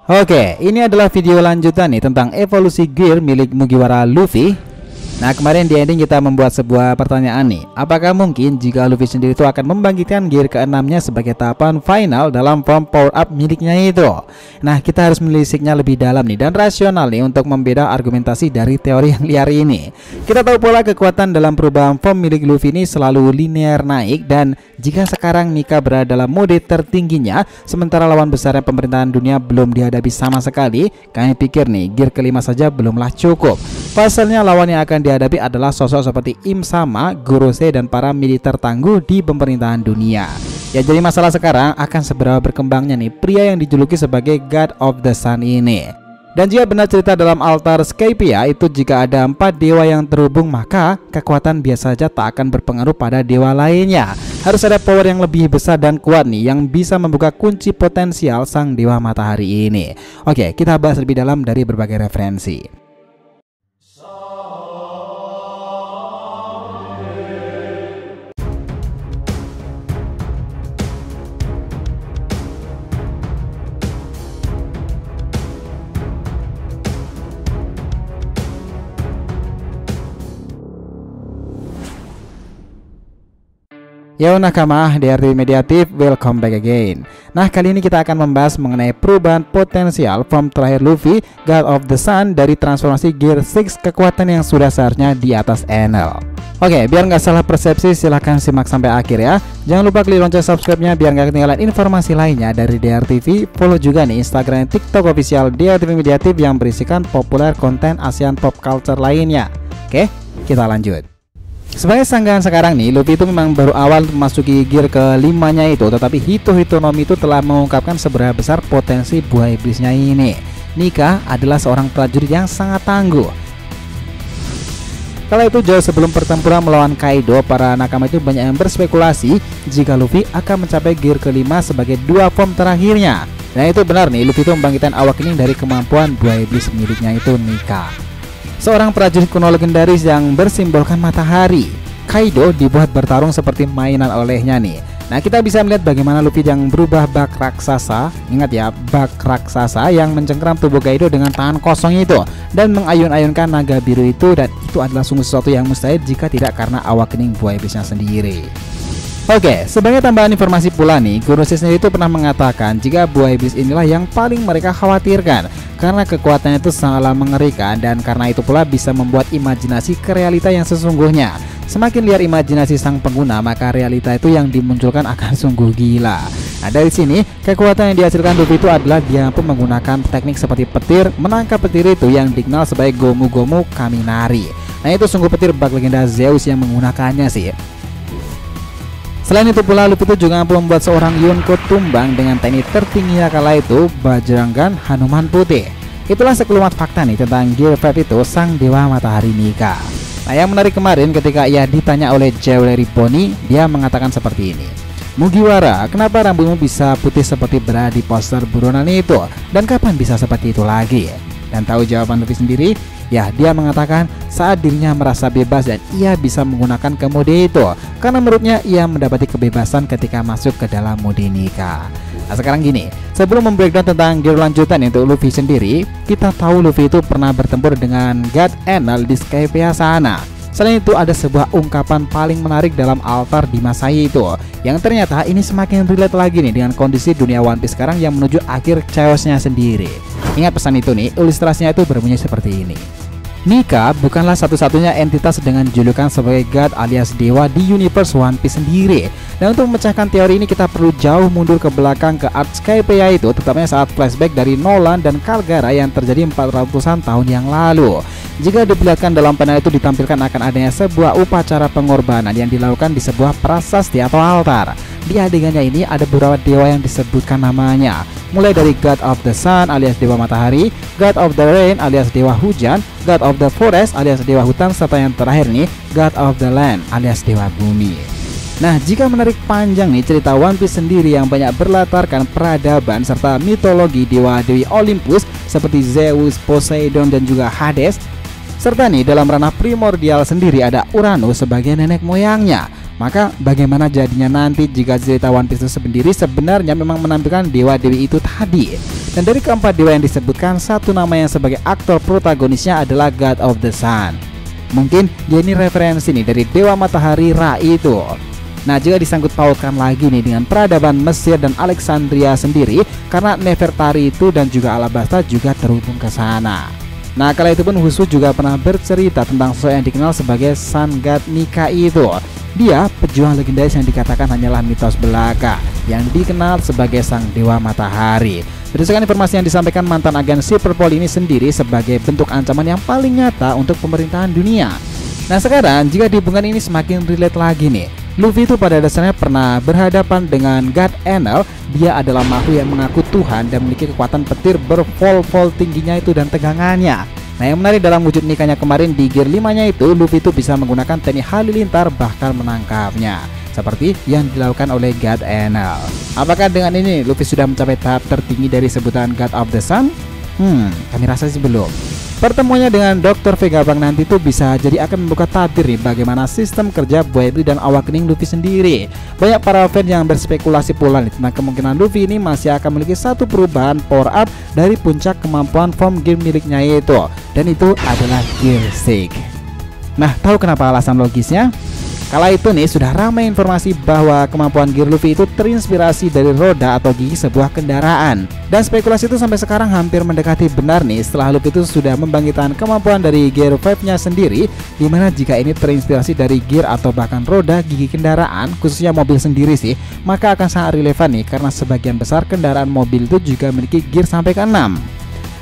Oke, ini adalah video lanjutan nih tentang evolusi gear milik Mugiwara Luffy. Nah, kemarin di ending kita membuat sebuah pertanyaan nih. Apakah mungkin jika Luffy sendiri itu akan membangkitkan gear ke-6-nya sebagai tahapan final dalam form power up miliknya itu? Nah, kita harus melisiknya lebih dalam nih dan rasional nih untuk membeda argumentasi dari teori yang liar ini. Kita tahu pola kekuatan dalam perubahan form milik Luffy ini selalu linear naik, dan jika sekarang Nika berada dalam mode tertingginya sementara lawan besarnya pemerintahan dunia belum dihadapi sama sekali, kami pikir nih gear kelima saja belumlah cukup. Pasalnya lawan yang akan dihadapi adalah sosok seperti Im Sama, Gorosei, dan para militer tangguh di pemerintahan dunia. Ya, jadi masalah sekarang akan seberapa berkembangnya nih pria yang dijuluki sebagai God of the Sun ini. Dan jika benar cerita dalam altar Skypiea itu, jika ada 4 dewa yang terhubung, maka kekuatan biasa saja tak akan berpengaruh pada dewa lainnya. Harus ada power yang lebih besar dan kuat nih yang bisa membuka kunci potensial sang dewa matahari ini. Oke, kita bahas lebih dalam dari berbagai referensi. Yo nakama, DRT Mediatif, welcome back again. Nah, kali ini kita akan membahas mengenai perubahan potensial form terakhir Luffy, God of the Sun, dari transformasi Gear 6, kekuatan yang sudah seharusnya di atas Enel. Oke, biar nggak salah persepsi, silahkan simak sampai akhir ya. Jangan lupa klik lonceng subscribe-nya biar nggak ketinggalan informasi lainnya dari DRTV. Follow juga nih Instagram dan TikTok official DRTV Mediatif yang berisikan populer konten ASEAN pop culture lainnya. Oke, kita lanjut. Sebagai sanggahan sekarang nih, Luffy itu memang baru awal memasuki gear ke-5-nya itu, tetapi Hitomi itu telah mengungkapkan seberapa besar potensi buah iblisnya ini. Nika adalah seorang prajurit yang sangat tangguh. Kala itu jauh sebelum pertempuran melawan Kaido, para nakama itu banyak yang berspekulasi jika Luffy akan mencapai gear ke-5 sebagai dua form terakhirnya. Dan itu benar nih, Luffy itu membangkitkan awakening dari kemampuan buah iblis miliknya itu Nika. Seorang prajurit kuno legendaris yang bersimbolkan matahari. Kaido dibuat bertarung seperti mainan olehnya nih. Nah, kita bisa melihat bagaimana Luffy yang berubah bak raksasa. Ingat ya, bak raksasa yang mencengkram tubuh Kaido dengan tangan kosong itu dan mengayun-ayunkan naga biru itu, dan itu adalah sungguh sesuatu yang mustahil jika tidak karena awakening buah iblisnya sendiri. Oke, sebagai tambahan informasi pula nih, Gorosei sendiri itu pernah mengatakan jika buah iblis inilah yang paling mereka khawatirkan karena kekuatannya itu sangatlah mengerikan, dan karena itu pula bisa membuat imajinasi ke realita yang sesungguhnya. Semakin liar imajinasi sang pengguna, maka realita itu yang dimunculkan akan sungguh gila. Nah, dari sini kekuatan yang dihasilkan Luffy itu adalah dia mampu menggunakan teknik seperti petir, menangkap petir itu yang dikenal sebagai Gomu Gomu Kaminari. Nah, itu sungguh petir bak legenda Zeus yang menggunakannya sih. Selain itu pula, Luffy itu juga mampu membuat seorang Yonko tumbang dengan teknik tertingginya kala itu, Bajrangan Hanuman Putih. Itulah sekelumat fakta nih tentang Gear 5 itu, sang dewa matahari Nika. Nah, yang menarik kemarin ketika ia ditanya oleh Jewelry Bonnie, dia mengatakan seperti ini. Mugiwara, kenapa rambutmu bisa putih seperti berada di poster buronan itu? Dan kapan bisa seperti itu lagi? Dan tahu jawaban Luffy sendiri? Ya, dia mengatakan saat dirinya merasa bebas dan ia bisa menggunakan ke mode itu, karena menurutnya ia mendapati kebebasan ketika masuk ke dalam mode Nika. Nah, sekarang gini, sebelum membreakdown tentang gear lanjutan untuk Luffy sendiri, kita tahu Luffy itu pernah bertempur dengan God Enel di Skypiea sana. Selain itu ada sebuah ungkapan paling menarik dalam altar di masa itu, yang ternyata ini semakin relate lagi nih dengan kondisi dunia One Piece sekarang yang menuju akhir chaosnya sendiri. Ingat pesan itu nih, ilustrasinya itu berbunyi seperti ini. Nika bukanlah satu-satunya entitas dengan julukan sebagai God alias dewa di universe One Piece sendiri. Dan untuk memecahkan teori ini kita perlu jauh mundur ke belakang ke Art Skypiea itu, tepatnya saat flashback dari Nolan dan Kalgara yang terjadi 400-an tahun yang lalu. Jika diperlihatkan dalam panel itu ditampilkan akan adanya sebuah upacara pengorbanan yang dilakukan di sebuah prasasti atau altar. Di adegannya ini ada beberapa dewa yang disebutkan namanya, mulai dari God of the Sun alias dewa matahari, God of the Rain alias dewa hujan, God of the Forest alias dewa hutan, serta yang terakhir nih, God of the Land alias dewa bumi. Nah, jika menarik panjang nih cerita One Piece sendiri yang banyak berlatarkan peradaban serta mitologi dewa-dewi Olympus seperti Zeus, Poseidon, dan juga Hades, serta nih dalam ranah primordial sendiri ada Uranus sebagai nenek moyangnya. Maka bagaimana jadinya nanti jika cerita One Piece itu sendiri sebenarnya memang menampilkan dewa-dewi itu tadi. Dan dari keempat dewa yang disebutkan, satu nama yang sebagai aktor protagonisnya adalah God of the Sun. Mungkin dia ini referensi nih dari dewa matahari Ra itu. Nah, jika disangkut pautkan lagi nih dengan peradaban Mesir dan Alexandria sendiri, karena Nefertari itu dan juga Alabasta juga terhubung ke sana. Nah, kala itu pun Husu juga pernah bercerita tentang sosok yang dikenal sebagai Sun God Nika itu. Dia pejuang legendaris yang dikatakan hanyalah mitos belaka, yang dikenal sebagai sang dewa matahari. Berdasarkan informasi yang disampaikan mantan agen Superpol ini sendiri sebagai bentuk ancaman yang paling nyata untuk pemerintahan dunia. Nah, sekarang jika dihubungkan ini semakin relate lagi nih. Luffy itu pada dasarnya pernah berhadapan dengan God Enel. Dia adalah makhluk yang mengaku Tuhan dan memiliki kekuatan petir bervol-vol tingginya itu dan tegangannya. Nah, yang menarik dalam wujud nikahnya kemarin di gear 5-nya itu, Luffy itu bisa menggunakan teknik halilintar bahkan menangkapnya, seperti yang dilakukan oleh God Enel. Apakah dengan ini Luffy sudah mencapai tahap tertinggi dari sebutan God of the Sun? Kami rasa sih belum. Pertemuannya dengan Dr. Vegapunk nanti tuh bisa jadi akan membuka tabir nih bagaimana sistem kerja Boyri dan awakening Luffy sendiri. Banyak para fans yang berspekulasi pula nih tentang kemungkinan Luffy ini masih akan memiliki satu perubahan power up dari puncak kemampuan form gear miliknya itu, dan itu adalah Gear 6. Nah, tahu kenapa alasan logisnya? Kala itu nih sudah ramai informasi bahwa kemampuan gear Luffy itu terinspirasi dari roda atau gigi sebuah kendaraan. Dan spekulasi itu sampai sekarang hampir mendekati benar nih setelah Luffy itu sudah membangkitkan kemampuan dari gear 5-nya sendiri, dimana jika ini terinspirasi dari gear atau bahkan roda gigi kendaraan, khususnya mobil sendiri sih, maka akan sangat relevan nih karena sebagian besar kendaraan mobil itu juga memiliki gear sampai ke-6.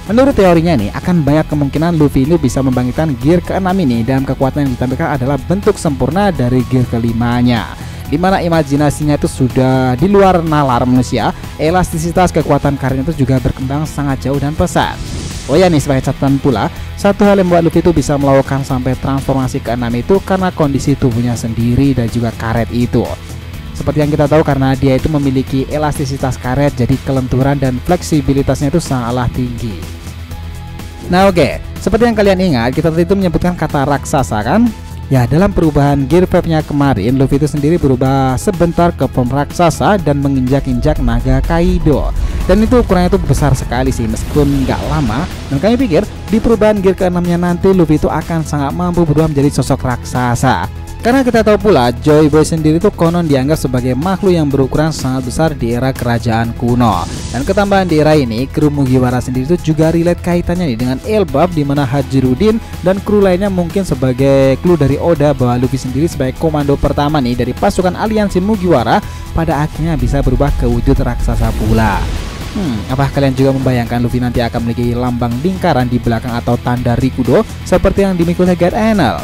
Menurut teorinya nih, akan banyak kemungkinan Luffy ini bisa membangkitkan gear ke-6 ini, dan kekuatan yang ditampilkan adalah bentuk sempurna dari gear ke-5-nya, dimana imajinasinya itu sudah di luar nalar manusia. Elastisitas kekuatan karetnya itu juga berkembang sangat jauh dan pesat. Oh ya nih, sebagai catatan pula, satu hal yang membuat Luffy itu bisa melakukan sampai transformasi ke-6 itu karena kondisi tubuhnya sendiri dan juga karet itu. Seperti yang kita tahu, karena dia itu memiliki elastisitas karet, jadi kelenturan dan fleksibilitasnya itu sangatlah tinggi. Nah oke, seperti yang kalian ingat, kita tadi itu menyebutkan kata raksasa kan? Ya, dalam perubahan gear 5-nya kemarin, Luffy itu sendiri berubah sebentar ke form raksasa dan menginjak-injak naga Kaido. Dan itu ukurannya itu besar sekali sih, meskipun nggak lama. Dan kami pikir di perubahan gear ke-6-nya nanti Luffy itu akan sangat mampu berubah menjadi sosok raksasa. Karena kita tahu pula Joy Boy sendiri itu konon dianggap sebagai makhluk yang berukuran sangat besar di era kerajaan kuno. Dan ketambahan di era ini, kru Mugiwara sendiri itu juga relate kaitannya nih dengan Elbaf, di mana Hajirudin dan kru lainnya mungkin sebagai clue dari Oda bahwa Luffy sendiri sebagai komando pertama nih dari pasukan aliansi Mugiwara pada akhirnya bisa berubah ke wujud raksasa pula. Apakah kalian juga membayangkan Luffy nanti akan memiliki lambang lingkaran di belakang atau tanda Rikudo seperti yang dimiliki oleh God Enel?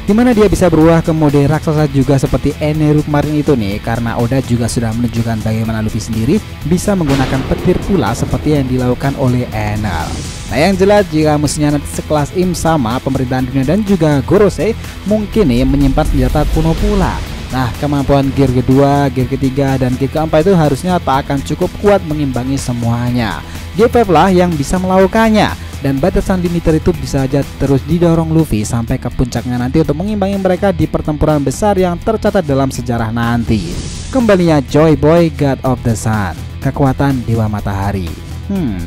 Dimana dia bisa berubah ke mode raksasa juga seperti Eneru kemarin itu nih, karena Oda juga sudah menunjukkan bagaimana Luffy sendiri bisa menggunakan petir pula seperti yang dilakukan oleh Enel. Nah, yang jelas jika musuhnya nanti sekelas Im sama pemerintahan dunia dan juga Gorosei, mungkin nih menyimpan senjata kuno pula. Nah, kemampuan gear kedua, gear ketiga, dan gear keempat itu harusnya tak akan cukup kuat mengimbangi semuanya. Gear 5 lah yang bisa melakukannya, dan batasan limiter itu bisa saja terus didorong Luffy sampai ke puncaknya nanti untuk mengimbangi mereka di pertempuran besar yang tercatat dalam sejarah nanti. Kembalinya Joy Boy God of the Sun, kekuatan dewa matahari.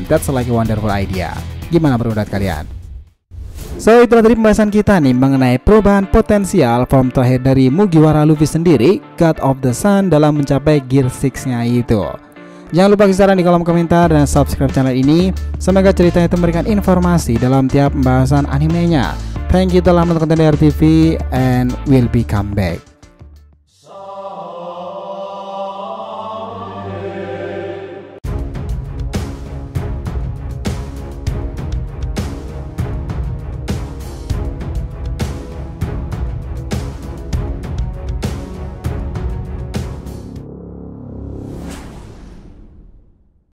That's like a wonderful idea. Gimana pendapat kalian? So, itulah tadi pembahasan kita nih mengenai perubahan potensial form terakhir dari Mugiwara Luffy sendiri, God of the Sun, dalam mencapai gear 6-nya itu. Jangan lupa kasih saran di kolom komentar dan subscribe channel ini. Semoga ceritanya itu memberikan informasi dalam tiap pembahasan animenya. Thank you telah menonton RTV and we'll be come back.